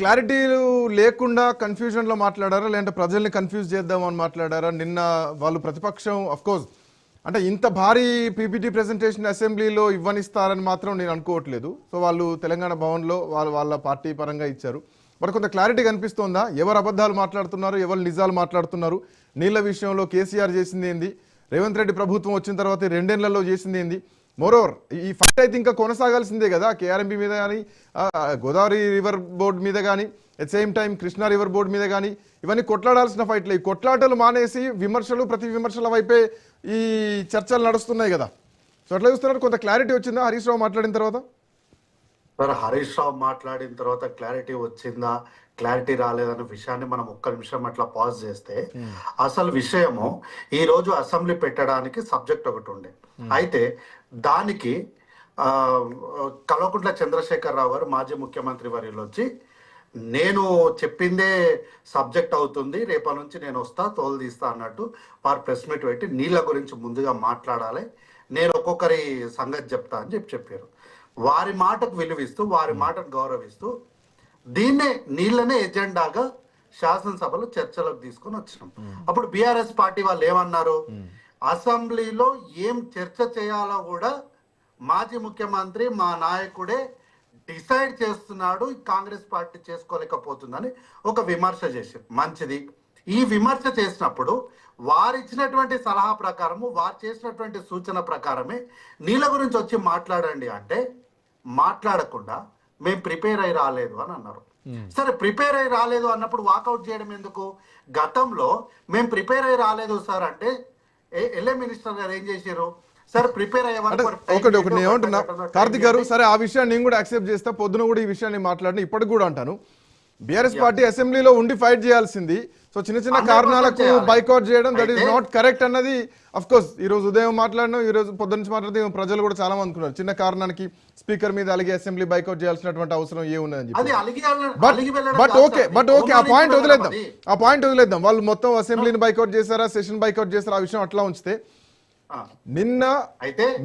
Clarity లేకుండా కన్ఫ్యూజన్లో మాట్లాడారా, లేదంటే ప్రజల్ని కన్ఫ్యూజ్ చేద్దామని మాట్లాడారా? నిన్న వాళ్ళు ప్రతిపక్షం కోర్స్ అంటే ఇంత భారీ పీపీటీ ప్రెజెంటేషన్ అసెంబ్లీలో ఇవ్వనిస్తారని మాత్రం నేను అనుకోవట్లేదు. సో వాళ్ళు తెలంగాణ భవన్లో వాళ్ళ పార్టీ పరంగా ఇచ్చారు. బట్ కొంత క్లారిటీ కనిపిస్తోందా? ఎవరు అబద్ధాలు మాట్లాడుతున్నారు, ఎవరు నిజాలు మాట్లాడుతున్నారు? నీళ్ల విషయంలో కేసీఆర్ చేసింది ఏంది, రేవంత్ రెడ్డి ప్రభుత్వం వచ్చిన తర్వాత 2 ఏళ్లలో చేసింది ఏంది? మోరోవర్ ఈ ఫైట్ అయితే ఇంకా కొనసాగాల్సిందే కదా, కేఆర్ఎంబీ మీద కానీ, గోదావరి రివర్ బోర్డు మీద కానీ, at same time Krishna river board మీద కానీ, ఇవన్నీ కొట్లాడాల్సిన ఫైట్లు. ఈ కొట్లాటలు మానేసి విమర్శలు ప్రతి విమర్శల వైపే ఈ చర్చలు నడుస్తున్నాయి కదా. సో అట్లా చూస్తున్నారు. కొంత క్లారిటీ వచ్చిందా హరీష్ రావు మాట్లాడిన తర్వాత? సార్, హరీష్ రావు మాట్లాడిన తర్వాత క్లారిటీ వచ్చిందా, క్లారిటీ రాలేదన్న విషయాన్ని మనం ఒక్క నిమిషం అట్లా పాజ్ చేస్తే, అసలు విషయము ఈ రోజు అసెంబ్లీ పెట్టడానికి సబ్జెక్ట్ ఒకటి ఉండే. అయితే దానికి కల్వకుంట్ల చంద్రశేఖరరావు గారు మాజీ ముఖ్యమంత్రి వర్యులు వచ్చి, నేను చెప్పిందే సబ్జెక్ట్ అవుతుంది, రేపటి నుంచి నేను వస్తా తోలు తీస్తా అన్నట్టు వారు ప్రెస్ మీట్ పెట్టి నీళ్ళ గురించి ముందుగా మాట్లాడాలి, నేను ఒక్కొక్కరి సంగతి చెప్తా అని చెప్పారు. వారి మాటకు విలువిస్తూ, వారి మాటకు గౌరవిస్తూ దీన్నే నీళ్ళనే ఎజెండాగా శాసనసభలో చర్చలకు తీసుకొని వచ్చినాం. అప్పుడు బీఆర్ఎస్ పార్టీ వాళ్ళు ఏమన్నారు, అసెంబ్లీలో ఏం చర్చ చేయాలో కూడా మాజీ ముఖ్యమంత్రి మా నాయకుడే డిసైడ్ చేస్తున్నాడు, కాంగ్రెస్ పార్టీ చేసుకోలేకపోతుందని ఒక విమర్శ చేశారు. మంచిది. ఈ విమర్శ చేసినప్పుడు వారు ఇచ్చినటువంటి సలహా ప్రకారము, వారు చేసినటువంటి సూచన ప్రకారమే నీళ్ళ గురించి వచ్చి మాట్లాడండి అంటే మాట్లాడకుండా మేము ప్రిపేర్ అయి రాలేదు అని అన్నారు. సరే, ప్రిపేర్ అయి రాలేదు అన్నప్పుడు వాకౌట్ చేయడం ఎందుకు? గతంలో మేము ప్రిపేర్ అయి రాలేదు సార్ అంటే ఎల్ఏ మినిస్టర్ గారు ఏం చేశారు? సరే, ప్రిపేర్ ఒకటి నేను ఏమంటున్నా కార్తిక్ గారు, సరే ఆ విషయాన్ని నేను కూడా యాక్సెప్ట్ చేస్తా. పొద్దున కూడా ఈ విషయాన్ని మాట్లాడిన, ఇప్పటికి కూడా అంటాను, బీఆర్ఎస్ పార్టీ అసెంబ్లీలో ఉండి ఫైట్ చేయాల్సింది. సో చిన్న చిన్న కారణాలకు బైకౌట్ చేయడం దట్ ఈస్ నాట్ కరెక్ట్ అన్నది అఫ్ కోర్స్ ఈ రోజు ఉదయం మాట్లాడినాం, ఈ రోజు పొద్దున్న నుంచి మాట్లాడితే ప్రజలు కూడా చాలా మంది అనుకున్నారు చిన్న కారణానికి స్పీకర్ మీద అలిగి అసెంబ్లీ బైకౌట్ చేయాల్సినటువంటి అవసరం ఏముందని చెప్పి. బట్ ఓకే ఆ పాయింట్ వదిలేద్దాం. వాళ్ళు మొత్తం అసెంబ్లీని బైకౌట్ చేశారా, సెషన్ బైకౌట్ చేశారా, ఆ విషయం అట్లా ఉంచితే, నిన్న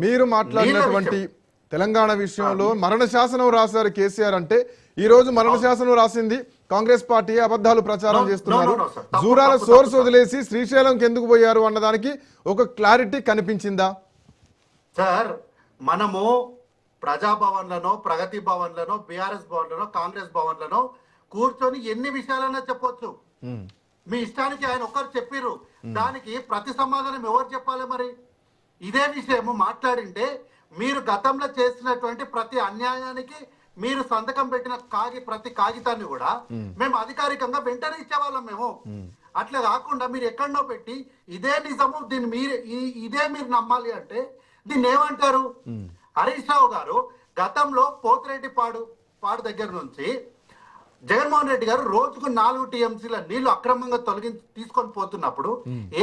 మీరు మాట్లాడినటువంటి తెలంగాణ విషయంలో మరణ శాసనం రాశారు కేసీఆర్ అంటే, ఈ రోజు మరణ శాసనం రాసింది కాంగ్రెస్ పార్టీ, అబద్ధాలు ప్రచారం చేస్తున్నారు. జూరాల సోర్స్ వదిలేసి శ్రీశైలంకి ఎందుకు పోయారు అన్నదానికి ఒక క్లారిటీ కనిపించిందా? సార్, మనము ప్రజాభవన్లను, ప్రగతి భవన్లను, బీఆర్ఎస్ భవన్లను, కాంగ్రెస్ భవన్లను కూర్చొని ఎన్ని విషయాలన్నా చెప్పొచ్చు. మీ ఇష్టానికి ఆయన ఒక్కరు చెప్పిర్రు, దానికి ప్రతి సమాధానం ఎవరు చెప్పాలి? మరి ఇదే విషయము మాట్లాడింటే మీరు గతంలో చేసినటువంటి ప్రతి అన్యాయానికి మీరు సంతకం పెట్టిన ప్రతి కాగితాన్ని కూడా మేము అధికారికంగా వెంటనే ఇచ్చేవాళ్ళం మేము. అట్లా కాకుండా మీరు ఎక్కడనో పెట్టి ఇదే నిజము, దీన్ని ఇదే మీరు నమ్మాలి అంటే దీన్ని ఏమంటారు? హరీష్ రావు గారు గతంలో పోతిరెడ్డి పాడు దగ్గర నుంచి జగన్మోహన్ రెడ్డి గారు రోజుకు 4 టీఎంసీల నీళ్లు అక్రమంగా తీసుకొని పోతున్నప్పుడు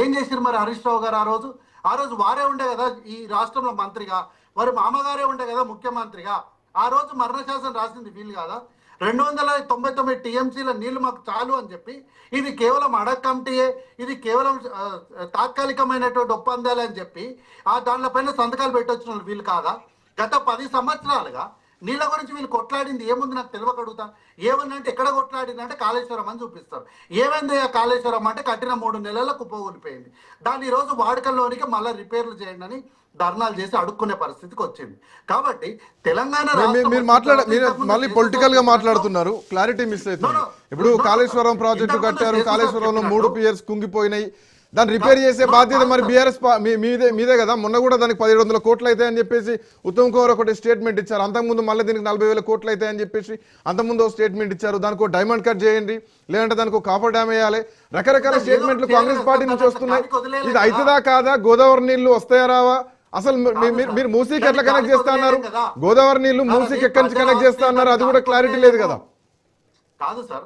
ఏం చేశారు మరి హరీష్ రావు గారు? ఆ రోజు వారే ఉండే కదా ఈ రాష్ట్రంలో మంత్రిగా, వారి మామగారే ఉండే కదా ముఖ్యమంత్రిగా. ఆ రోజు మరణ శాసనం రాసింది వీళ్ళు కాదా? 299 టీఎంసీల నీళ్లు మాకు చాలు అని చెప్పి, ఇది కేవలం అడక్ కమిటీయే, ఇది కేవలం తాత్కాలికమైనటువంటి ఒప్పందాలే అని చెప్పి దానిపైన సంతకాలు పెట్టొచ్చిన వీళ్ళు కాదా? గత 10 సంవత్సరాలుగా నీళ్ళ గురించి వీళ్ళు కొట్లాడింది ఏముంది నాకు తెలియకడుగుతా. ఏమన్నంటే ఎక్కడ కొట్లాడిందంటే కాళేశ్వరం అని చూపిస్తారు. ఏమైంది ఆ కాళేశ్వరం అంటే కట్టిన 3 నెలలకు కుప్పకూలిపోయింది. దాన్ని ఈరోజు వాడుకల్లోనికి మళ్ళీ రిపేర్లు చేయండి అని ధర్నాలు చేసి అడుక్కునే పరిస్థితికి వచ్చింది. కాబట్టి తెలంగాణ మళ్ళీ పొలిటికల్ గా మాట్లాడుతున్నారు, క్లారిటీ మిస్ అవుతుంది. ఇప్పుడు కాళేశ్వరం ప్రాజెక్టు కట్టారు, కాళేశ్వరంలో 3 పియర్స్ కుంగిపోయినాయి, దాన్ని రిపేర్ చేసే బాధ్యత మరి బీఆర్ఎస్ మీదే కదా. మొన్న కూడా దానికి 1700 కోట్లు అవుతాయని చెప్పేసి ఉత్తమ్ కుమార్ ఒకటి స్టేట్మెంట్ ఇచ్చారు. అంతకుముందు మళ్ళీ దీనికి 40,000 కోట్లు అవుతాయని చెప్పేసి అంతకుముందు స్టేట్మెంట్ ఇచ్చారు. దానికి డైమండ్ కట్ చేయండి, లేదంటే దానికి కాపర్ డ్యామ్ వేయాలి, రకరకాల స్టేట్మెంట్లు కాంగ్రెస్ పార్టీ నుంచి వస్తున్నాయి. ఇది అవుతుందా కాదా? గోదావరి నీళ్లు వస్తాయా రావా? అసలు మీరు మూసీకి ఎట్లా కనెక్ట్ చేస్తా అన్నారు? గోదావరి నీళ్లు మూసీకి ఎక్కడి నుంచి కనెక్ట్ చేస్తా అన్నారు? అది కూడా క్లారిటీ లేదు కదా. కాదు సార్,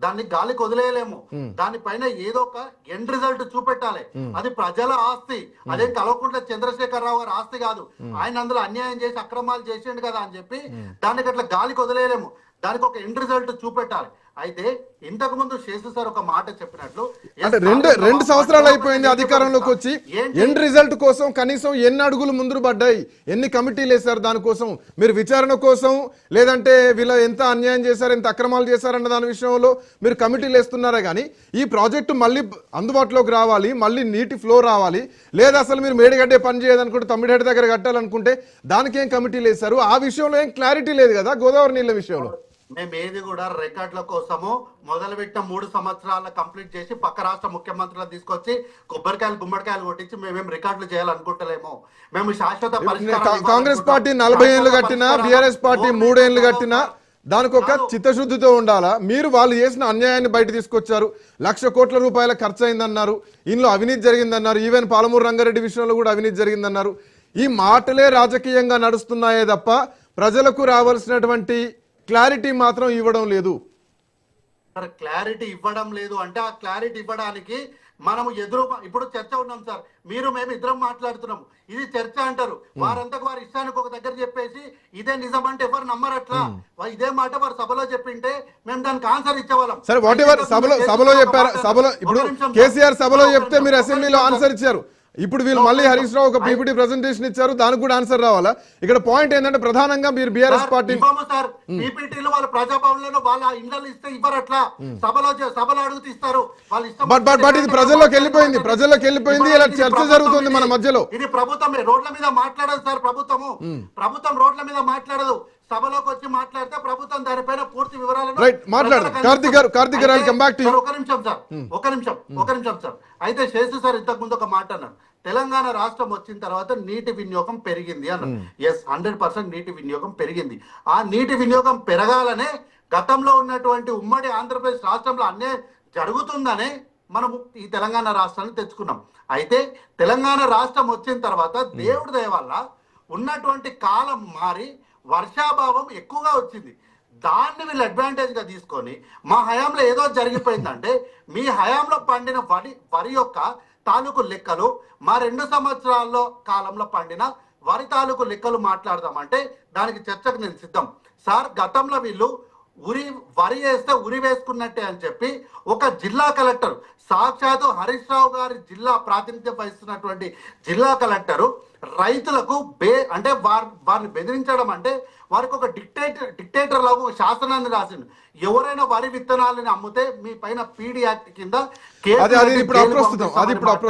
దాన్ని గాలికి వదిలేయలేము. దానిపైన ఏదో ఒక ఎండ్ రిజల్ట్ చూపెట్టాలి. అది ప్రజల ఆస్తి, అదే కల్వకుంట్ల చంద్రశేఖరరావు గారి ఆస్తి కాదు. ఆయన అందులో అన్యాయం చేసి అక్రమాలు చేసిండు కదా అని చెప్పి దానికి అట్లా గాలికి వదిలేయలేము. దానికి ఒక ఎండ్ రిజల్ట్ చూపెట్టాలి. అయితే ఇంతకు ముందు శేషు సార్ ఒక మాట చెప్పినట్లు అంటే రెండు సంవత్సరాలు అయిపోయింది అధికారంలోకి వచ్చి ఎండ్ రిజల్ట్ కోసం కనీసం ఎన్ని అడుగులు ముందు పడ్డాయి, ఎన్ని కమిటీలు వేశారు దానికోసం? మీరు విచారణ కోసం లేదంటే వీళ్ళ ఎంత అన్యాయం చేశారు, ఎంత అక్రమాలు చేశారన్న దాని విషయంలో మీరు కమిటీలు వేస్తున్నారా? కానీ ఈ ప్రాజెక్టు మళ్ళీ అందుబాటులోకి రావాలి, మళ్ళీ నీటి ఫ్లో రావాలి, లేదా అసలు మీరు మేడిగడ్డే పని చేయదనుకుంటే తమ్మిడిహెడ్ దగ్గర కట్టాలనుకుంటే దానికేం కమిటీలు వేశారు? ఆ విషయంలో ఏం క్లారిటీ లేదు కదా గోదావరి నీళ్ళ విషయంలో. మేము ఏది కూడా రికార్డుల కోసము మొదలుపెట్టిన 3 సంవత్సరాల కంప్లీట్ చేసి పక్క రాష్ట్ర ముఖ్యమంత్రులను తీసుకొచ్చి కొబ్బరికాయలు గుమ్మడికాయలు కొట్టించి మేమేం రికార్డులు చేయాలనుకుంటలేము. మేము శాశ్వత కాంగ్రెస్ పార్టీ 40 ఏళ్ళు కట్టినా, బీఆర్ఎస్ పార్టీ 3 ఏళ్ళు కట్టినా దానికి ఒక చిత్తశుద్ధితో ఉండాలా? మీరు వాళ్ళు చేసిన అన్యాయాన్ని బయట తీసుకొచ్చారు. 1,00,000 కోట్ల రూపాయల ఖర్చు అయిందన్నారు, ఇందులో అవినీతి జరిగిందన్నారు, ఈవెన్ పాలమూరు రంగారెడ్డి విషయంలో కూడా అవినీతి జరిగిందన్నారు. ఈ మాటలే రాజకీయంగా నడుస్తున్నాయే తప్ప ప్రజలకు రావాల్సినటువంటి క్లారిటీ మాత్రం ఇవ్వడం లేదు. క్లారిటీ ఇవ్వడం లేదు అంటే ఆ క్లారిటీ ఇవ్వడానికి మనము ఇప్పుడు చర్చ ఉన్నాం సార్, మేము ఇద్దరం మాట్లాడుతున్నాము, ఇది చర్చ అంటారు. వారంతకు వారి ఇష్టానికి ఒక దగ్గర చెప్పేసి ఇదే నిజం అంటే ఎవరు నమ్మరు. అట్లా ఇదే మాట వారు సభలో చెప్పింటే మేము దానికి ఆన్సర్ ఇచ్చేవాళ్ళం. సరే, వాట్ ఎవర్ సభలో చెప్పారు. సభలో ఇప్పుడు కేసీఆర్ సభలో చెప్తే మీరు అసెంబ్లీలో ఆన్సర్ ఇచ్చారు. ఇప్పుడు వీళ్ళు మళ్ళీ హరీష్ రావు ఒక పీపీటీ ప్రెజెంటేషన్ ఇచ్చారు, దానికి కూడా ఆన్సర్ రావాలా? ఇక్కడ పాయింట్ ఏంటంటే ప్రధానంగా మీరు బీఆర్ఎస్ పార్టీ పీపీటీలు వాళ్ళ ప్రజాభవన్లో వాళ్ళ ఇండ్లు ఇస్తే ఇవ్వరు, అట్లా సభలో అడుగుతూ ఇస్తారు వాళ్ళు ఇష్టం. బట్ ఇది ప్రజల్లోకి వెళ్ళిపోయింది, ఇలా చర్చ జరుగుతుంది మన మధ్యలో. ఇది ప్రభుత్వం రోడ్ల మీద మాట్లాడదు సార్, ప్రభుత్వం రోడ్ల మీద మాట్లాడదు, సభలోకి వచ్చి మాట్లాడితే ప్రభుత్వం దానిపైన పూర్తి వివరాలను కార్తిక్ గారు కమ్ బ్యాక్ టు యు. ఒక నిమిషం సార్. అయితే శేషు సార్ ఇంతకు ముందు ఒక మాట అన్నారు, తెలంగాణ రాష్ట్రం వచ్చిన తర్వాత నీటి వినియోగం పెరిగింది అన్నారు. ఎస్, 100% నీటి వినియోగం పెరిగింది. ఆ నీటి వినియోగం పెరగాలనే గతంలో ఉన్నటువంటి ఉమ్మడి ఆంధ్రప్రదేశ్ రాష్ట్రంలో అన్నే జరుగుతుందనే మనము ఈ తెలంగాణ రాష్ట్రాన్ని తెచ్చుకున్నాం. అయితే తెలంగాణ రాష్ట్రం వచ్చిన తర్వాత దేవుడి దయ వల్ల ఉన్నటువంటి కాలం మారి వర్షాభావం ఎక్కువగా వచ్చింది. దాన్ని వీళ్ళు అడ్వాంటేజ్ గా తీసుకొని మా హయాంలో ఏదో జరిగిపోయిందంటే మీ హయాంలో పండిన వరి యొక్క తాలూకు లెక్కలు, మా 2 సంవత్సరాల్లో కాలంలో పండిన వరి తాలూకు లెక్కలు మాట్లాడదామంటే దానికి చర్చకు నేను సిద్ధం సార్. గతంలో వీళ్ళు వరి వేస్తే ఉరి వేసుకున్నట్టే అని చెప్పి ఒక జిల్లా కలెక్టర్, సాక్షాత్తు హరీష్ రావు గారి జిల్లా ప్రాతినిధ్యం వహిస్తున్నటువంటి జిల్లా కలెక్టరు రైతులకు అంటే వారిని బెదిరించడం అంటే వారికి ఒక డిక్టేటర్ లాగా ఒక శాసనాన్ని రాసిండు. ఎవరైనా వరి విత్తనాలను అమ్మితే మీ పైన పీడీ యాక్ట్ కింద